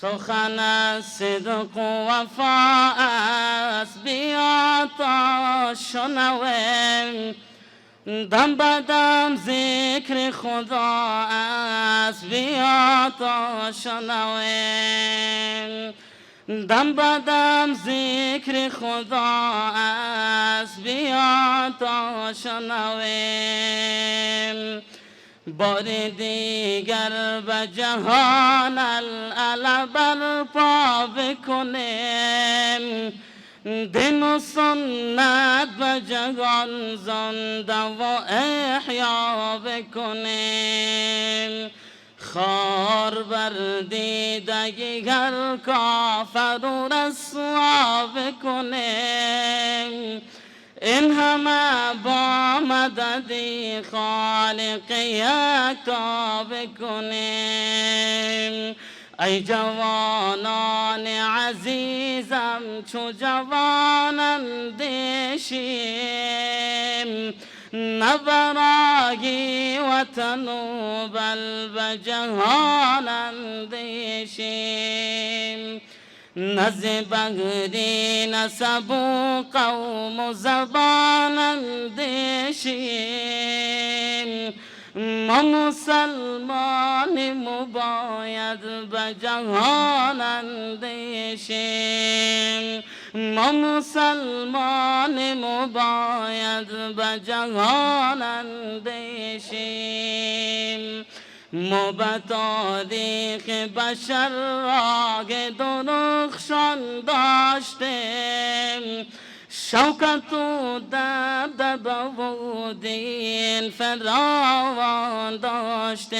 سخن از صدق و وفا است بیا تا شنویم دم بدم ذکر خدا است بیا تا شنویم دم بدم ذکر خدا است بیا تا شنویم بار دیگر به جهان العلا برپا بکنیم دین و سنت به جهان زنده و احیا بکنیم خار بر دیده هر کافر و رسوا بکنیم این همه با مدد خالق یکتا بکنیم ای جوانان عزیزم چو جوان اندیشیم نه برای وطن و بل به جهان اندیشیم نه ز بغری نسب و قوم و زبان اندیشیم ما مسلمانیم و باید به جهان اندیشیم ما مسلمانیم و باید به جهان اندیشیم ما به تاریخ بشر راه درخشان داشتیم شوکت و دبدبه و دین فراوان داشتیم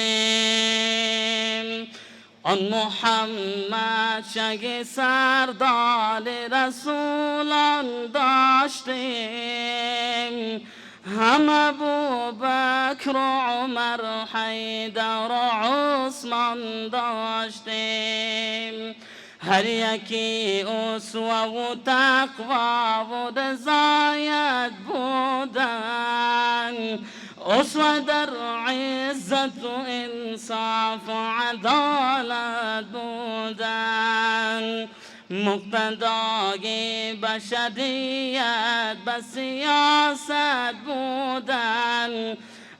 آن محمد شه سردار رسولان داشتیم هم ابوبکر و عمر حیدر و عثمان داشتیم هر یکی اسوه و تقوا و رضایت بودن اسوه در عزت و انصاف و عدالت بودن مقتدای بشریت به سیاست بودن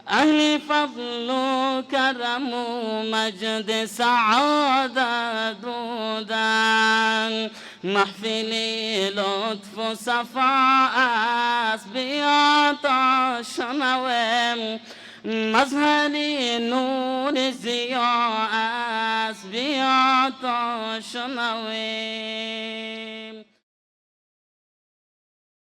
اهل فضل و کرم و مجد سعادت بودن محفل لطف و صفا است بیا تا شنویم مظهر نور ضیا است بیا تا شنویم